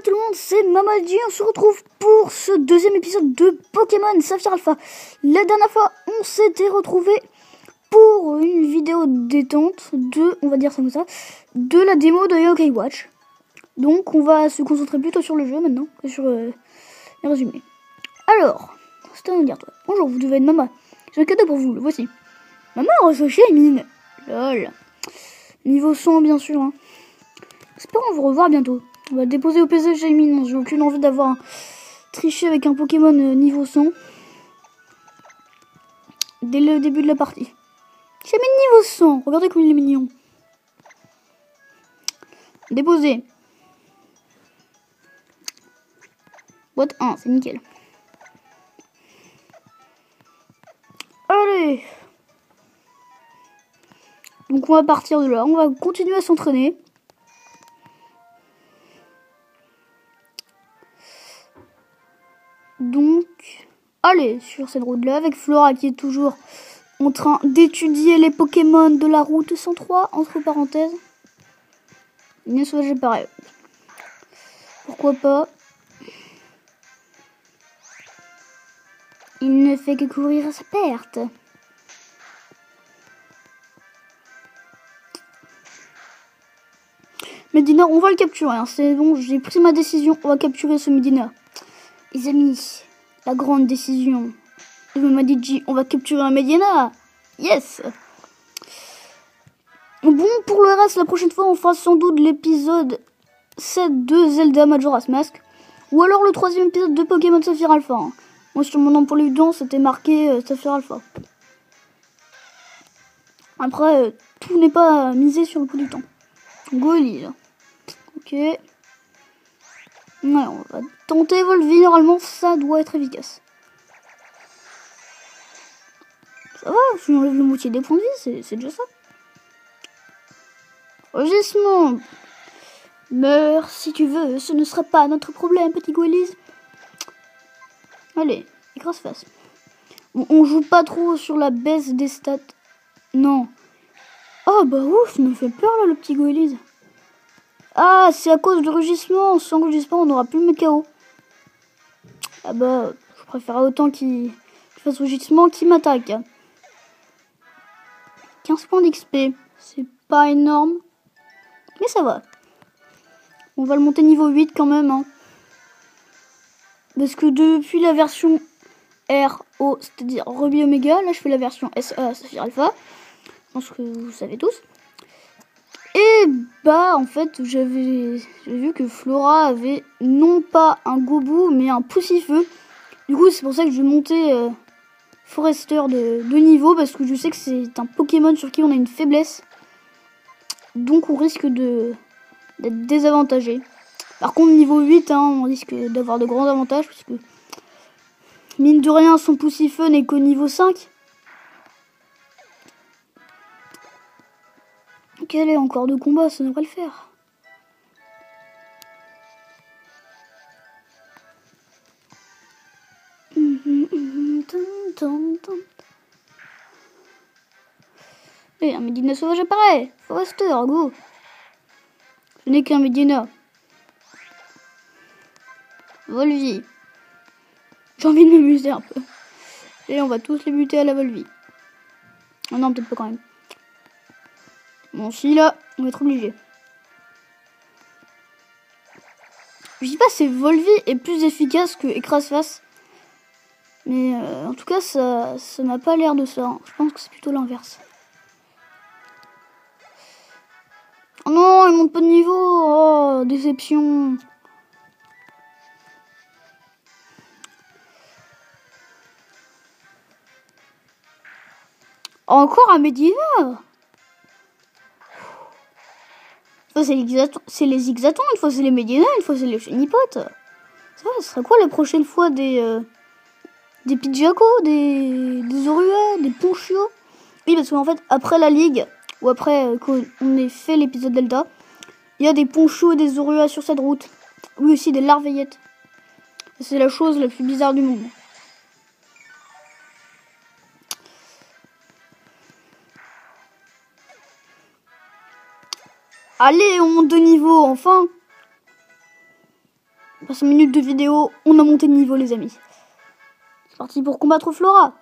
à tout le monde, c'est Mamadi, on se retrouve pour ce deuxième épisode de Pokémon Saphir Alpha. La dernière fois, on s'était retrouvé pour une vidéo détente de, on va dire ça comme ça, de la démo de Yokai Watch. Donc on va se concentrer plutôt sur le jeu maintenant que sur les résumés. Alors, c'est à nous dire toi. Bonjour, vous devez être Mama. J'ai un cadeau pour vous, le voici. Maman a reçu Shaymin. Lol. Niveau 100 bien sûr. Hein. Espérons vous revoir bientôt. On va déposer au PC Shaymin. J'ai aucune envie d'avoir triché avec un Pokémon niveau 100. Dès le début de la partie. Shaymin niveau 100. Regardez comme il est mignon. Déposé. Boîte 1, c'est nickel. Allez. Donc on va partir de là. On va continuer à s'entraîner. Donc, allez, sur cette route-là, avec Flora qui est toujours en train d'étudier les Pokémon de la route 103, entre parenthèses. Une sauvage pareil. Pourquoi pas? Il ne fait que courir à sa perte. Medina, on va le capturer. Hein. C'est bon, j'ai pris ma décision. On va capturer ce Medina. Les amis, la grande décision de Mamadi, on va capturer un Medina. Yes. Bon, pour le reste, la prochaine fois, on fera sans doute l'épisode 7 de Zelda Majora's Mask. Ou alors le troisième épisode de Pokémon Saphir Alpha. Hein. Moi, sur mon emploi du temps, c'était marqué Saphir Alpha. Après, tout n'est pas misé sur le coup du temps. Goli, là. Ok. Ouais, on va tenter Volvi. Normalement, ça doit être efficace. Ça va, si on enlève le moitié des points de vie, c'est déjà ça. Rugissement. Meurs si tu veux, ce ne sera pas notre problème, petit Gouelise. Allez, écrase face. On joue pas trop sur la baisse des stats. Non. Oh bah ouf, il me fait peur là le petit Gouelise. Ah, c'est à cause du rugissement. Sans rugissement, on n'aura plus le KO. Ah bah, je préférerais autant qu'il fasse rugissement qu'il m'attaque. 15 points d'XP. C'est pas énorme. Mais ça va. On va le monter niveau 8 quand même. Hein. Parce que depuis la version RO, c'est-à-dire Ruby Omega, là je fais la version SA Saphir Alpha. Je pense que vous savez tous. Et bah en fait j'avais vu que Flora avait non pas un Gobu mais un Poussifeu. Du coup c'est pour ça que je vais monter Forester de niveau parce que je sais que c'est un Pokémon sur qui on a une faiblesse. Donc on risque d'être désavantagé. Par contre niveau 8 hein, on risque d'avoir de grands avantages parce que mine de rien son Poussifeu n'est qu'au niveau 5. Quel est encore de combat, ça devrait le faire. Et un Medina sauvage apparaît. Forester, go. Ce n'est qu'un Medina. Volvi. J'ai envie de m'amuser un peu. Et on va tous les buter à la Volvi. Oh non, peut-être pas quand même. Bon, si là, on va être obligé. Je dis pas c'est Volvi est plus efficace que écrase-face. Mais en tout cas, ça m'a pas l'air de ça. Hein. Je pense que c'est plutôt l'inverse. Oh non, il monte pas de niveau. Oh, déception. Encore un Medina. Une fois c'est les Exatons, une fois c'est les Medina, une fois c'est les Chenipotes. Ça va, ce serait quoi la prochaine fois des Pidgeotto, des Zorua, des Ponchio? Oui, parce qu'en fait, après la ligue, ou après qu'on ait fait l'épisode Delta, il y a des Ponchio et des Zorua sur cette route. Oui, aussi des Larveillettes. C'est la chose la plus bizarre du monde. Allez, on monte de niveau, enfin. Après 5 minutes de vidéo, on a monté de niveau, les amis. C'est parti pour combattre Flora.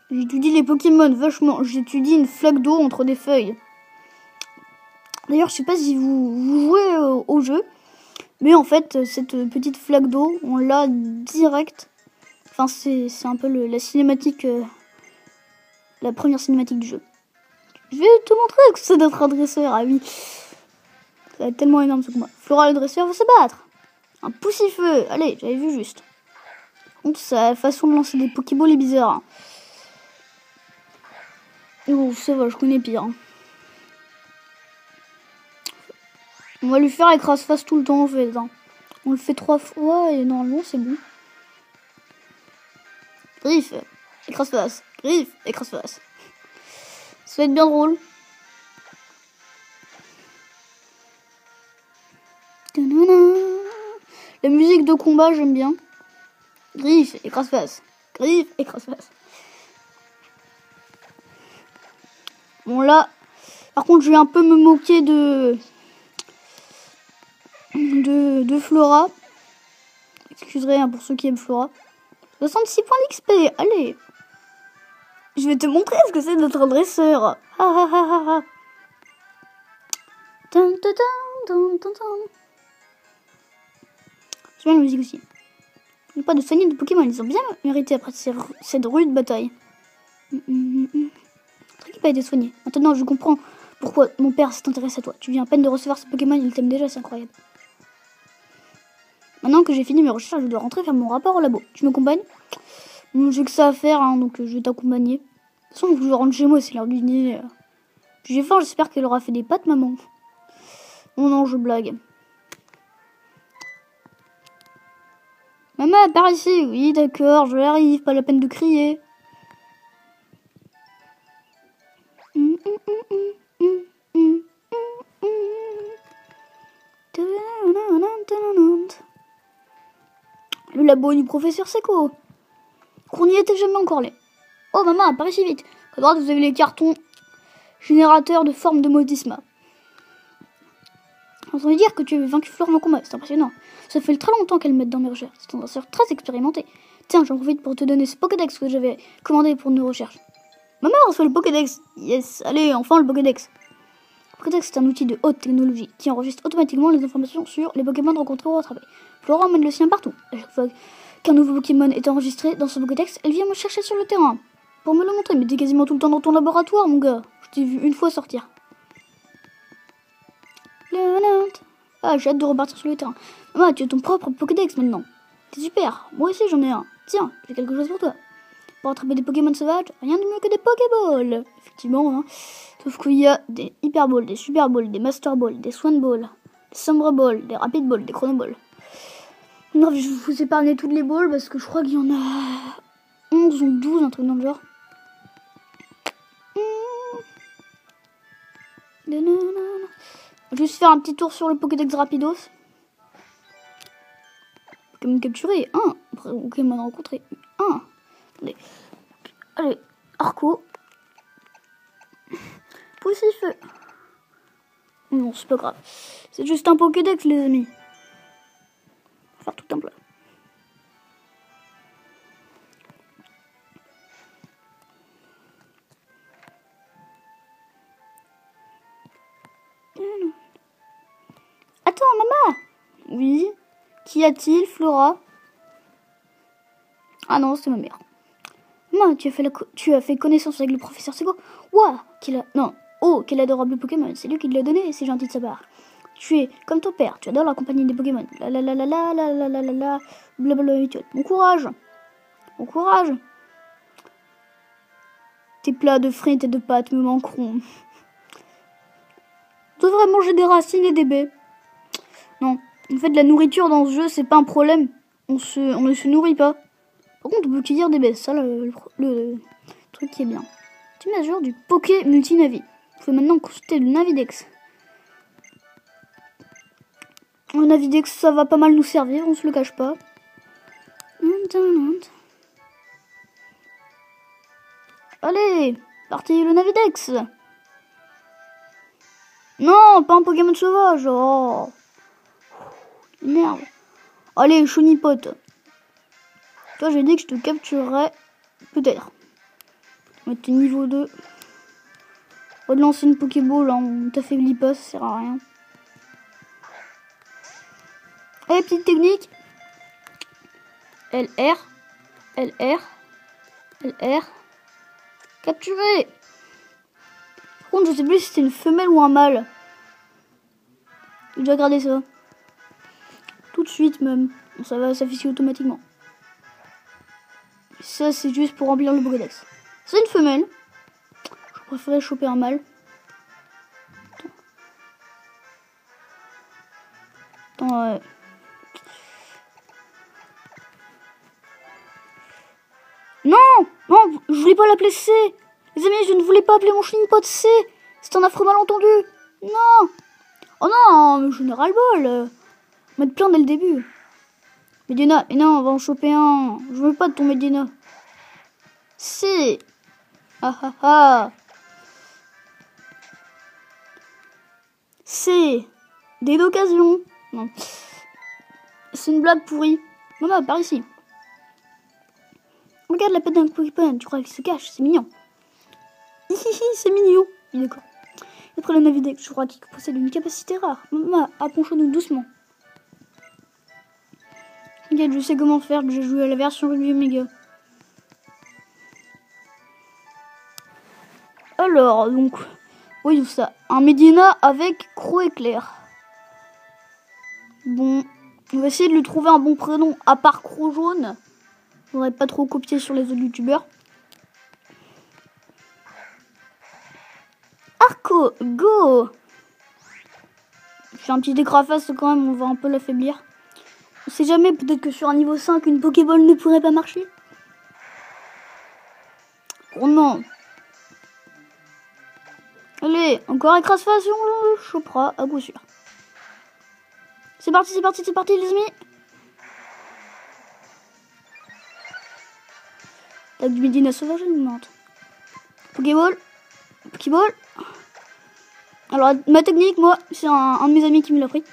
J'étudie les Pokémon vachement. J'étudie une flaque d'eau entre des feuilles. D'ailleurs, je sais pas si vous jouez au jeu. Mais en fait, cette petite flaque d'eau, on l'a direct. Enfin, c'est un peu la cinématique. La première cinématique du jeu. Je vais te montrer que c'est d'être un dresseur. Ah oui. Ça va être tellement énorme ce combat. Flora le dresseur va se battre. Un poussifeu. Allez, j'avais vu juste. Contre sa façon de lancer des Pokéballs est bizarre. Oh, ça va, je connais pire. On va lui faire écrase-face tout le temps en fait. On le fait 3 fois et normalement c'est bon. Griffe, écrase-face. Griffe, écrase-face. Ça va être bien drôle. La musique de combat, j'aime bien. Griffe, écrase-face. Griffe, écrase-face. Bon là, par contre, je vais un peu me moquer de Flora. Excuserez hein, pour ceux qui aiment Flora. 66 points d'XP, allez. Je vais te montrer ce que c'est d'être un dresseur. Ha ha ha ha ha. J'aime bien la musique aussi. Il n'y a pas de soigner de Pokémon, ils ont bien mérité après cette rude bataille. Le truc n'a pas été soigné. Maintenant, je comprends pourquoi mon père s'est intéressé à toi. Tu viens à peine de recevoir ce Pokémon, il t'aime déjà, c'est incroyable. Maintenant que j'ai fini mes recherches, je dois rentrer faire mon rapport au labo. Tu m'accompagnes? J'ai que ça à faire, hein, donc je vais t'accompagner. De toute façon, je rentre chez moi, c'est l'heure du dîner. Puis j'ai faim, j'espère qu'elle aura fait des pâtes, maman. Oh non, je blague. Maman, par ici. Oui, d'accord, je arrive, pas la peine de crier. Le labo du professeur Seco. Qu'on n'y était jamais encore allé. Oh maman, par ici vite. À droite, vous avez les cartons générateurs de forme de Modisma. On veut dire que tu as vaincu Flora en combat, c'est impressionnant. Ça fait très longtemps qu'elle m'aide dans mes recherches. C'est un dresseur très expérimenté. Tiens, j'en profite pour te donner ce Pokédex que j'avais commandé pour nos recherches. Maman reçoit le Pokédex. Yes, allez, enfin le Pokédex. Le Pokédex est un outil de haute technologie qui enregistre automatiquement les informations sur les Pokémon rencontrés ou rattrapés. Flora emmène le sien partout. À chaque fois qu'un nouveau Pokémon est enregistré dans ce Pokédex, elle vient me chercher sur le terrain. Pour me le montrer, mais t'es quasiment tout le temps dans ton laboratoire, mon gars. Je t'ai vu une fois sortir. Ah, j'ai hâte de repartir sur le terrain. Maman, tu as ton propre Pokédex maintenant. C'est super. Moi aussi, j'en ai un. Tiens, j'ai quelque chose pour toi. Pour attraper des Pokémon sauvages, rien de mieux que des Pokéballs. Effectivement, hein. Sauf qu'il y a des Hyper Balls, des Super Balls, des Master Balls, des Swan Balls, des Sombre Balls, des Rapid Balls, des Chrono Balls. Non, je vous ai épargné toutes les balls parce que je crois qu'il y en a 11 ou 12, un truc dans le genre. Je vais juste faire un petit tour sur le Pokédex rapidos. Pokémon capturé, 1. Pokémon rencontré, 1. Allez, Arco. Poussifeu. Non, c'est pas grave. C'est juste un Pokédex, les amis. On va faire tout un plat. Attends, maman. Oui. Qu'y a-t-il, Flora? Ah non, c'est ma mère. Maman, tu as fait connaissance avec le professeur Seco. Ouah, oh, quel adorable Pokémon. C'est lui qui l'a donné, c'est gentil de sa part. Tu es comme ton père, tu adores la compagnie des Pokémon. La la la la la la la la la la, blablabla. Bon courage. Bon courage. Tes plats de frites et de pâtes me manqueront. Tu devrais manger des racines et des baies. Non, en fait, la nourriture dans ce jeu, c'est pas un problème. On ne se nourrit pas. Par contre, on peut cueillir des baies. Ça, le truc qui est bien. Tu mets à jour du Poké Multinavi. Vous pouvez maintenant consulter le Navidex. Le Navidex, ça va pas mal nous servir, on se le cache pas. Allez, parti le Navidex. Non, pas un Pokémon sauvage. Oh. Merde. Allez, Chonipote. Toi, j'ai dit que je te capturerais. Peut-être. Mais t'es niveau 2. On va te lancer une Pokéball. Hein. On t'affaiblit pas, ça sert à rien. Allez, petite technique. LR. LR. LR. Capturé. Par contre, je sais plus si c'est une femelle ou un mâle. Je dois regarder ça. Tout de suite même. Ça va s'afficher automatiquement. Ça, c'est juste pour remplir le Pokédex. C'est une femelle. Je préférais choper un mâle. Attends, Non, non, je voulais pas l'appeler C. Les amis, je ne voulais pas appeler mon Chonipote C. C'est un affreux malentendu. Non. Oh non, mais je n'ai ras-le-bol. Mettre plein dès le début. Medina, et non, on va en choper un. Je veux pas de ton Medina. C. Ah ah ah. C. Dès d'occasion. Non. C'est une blague pourrie. Maman, par ici. Regarde la patte d'un Pokémon, tu crois qu'il se cache, c'est mignon. Hihihi, c'est mignon. D'accord. Après le Navidex, je crois qu'il possède une capacité rare. Maman, approchons-nous doucement. Regarde, je sais comment faire, que j'ai joué à la version Ruby Omega. Alors, donc, voyons ça. Un Medina avec Croc éclair. Bon, on va essayer de lui trouver un bon prénom, à part Croc jaune. Je voudrais pas trop copier sur les autres youtubeurs. Arco, go! Je fais un petit décraface quand même, on va un peu l'affaiblir. On sait jamais, peut-être que sur un niveau 5, une Pokéball ne pourrait pas marcher. Oh non! Allez, encore écrase-face, on le chopera à coup sûr. C'est parti, c'est parti, c'est parti les amis! T'as du Medina sauvage, elle nous mente. Pokéball. Pokéball. Alors, ma technique, moi, c'est un de mes amis qui me l'a appris.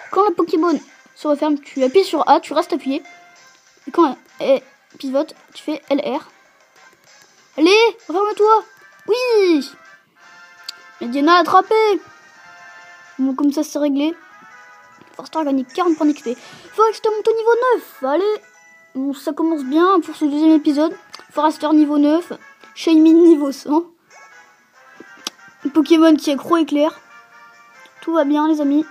Quand la Pokéball se referme, tu appuies sur A, tu restes appuyé. Et quand elle pivote, tu fais LR. Allez, referme-toi. Oui. Medina attrapé. Bon, comme ça, c'est réglé. Forster a gagné 40 points d'XP. Forester monte au niveau 9. Allez. Bon, ça commence bien pour ce deuxième épisode. Forester niveau 9. Shaymin niveau 100. Pokémon qui est Croc éclair. Tout va bien les amis.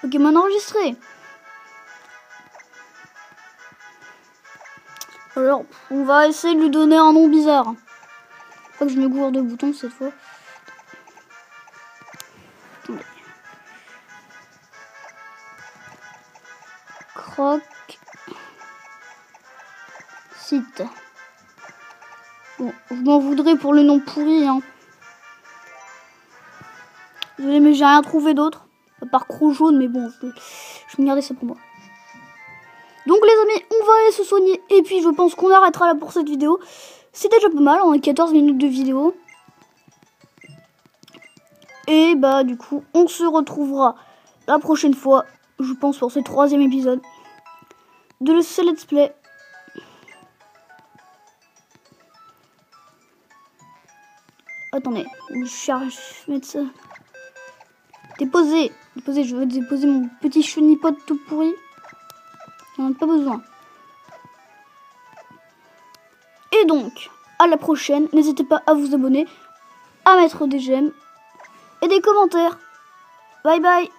Pokémon enregistré. Alors, on va essayer de lui donner un nom bizarre. Faut que je me gourde de boutons cette fois. Attendez. Croc. Site. Bon, je m'en voudrais pour le nom pourri, hein. Désolé, mais j'ai rien trouvé d'autre. À part Croc jaune, mais bon, je vais me garder ça pour moi. Donc les amis, on va aller se soigner. Et puis je pense qu'on arrêtera là pour cette vidéo. C'était déjà pas mal, on a 14 minutes de vidéo. Et bah du coup, on se retrouvera la prochaine fois. Je pense pour ce 3e épisode de ce let's play. Attendez, je cherche, mettre ça. Déposer, je veux déposer mon petit Chonipote tout pourri. J'en ai pas besoin. Et donc, à la prochaine. N'hésitez pas à vous abonner, à mettre des j'aime et des commentaires. Bye bye.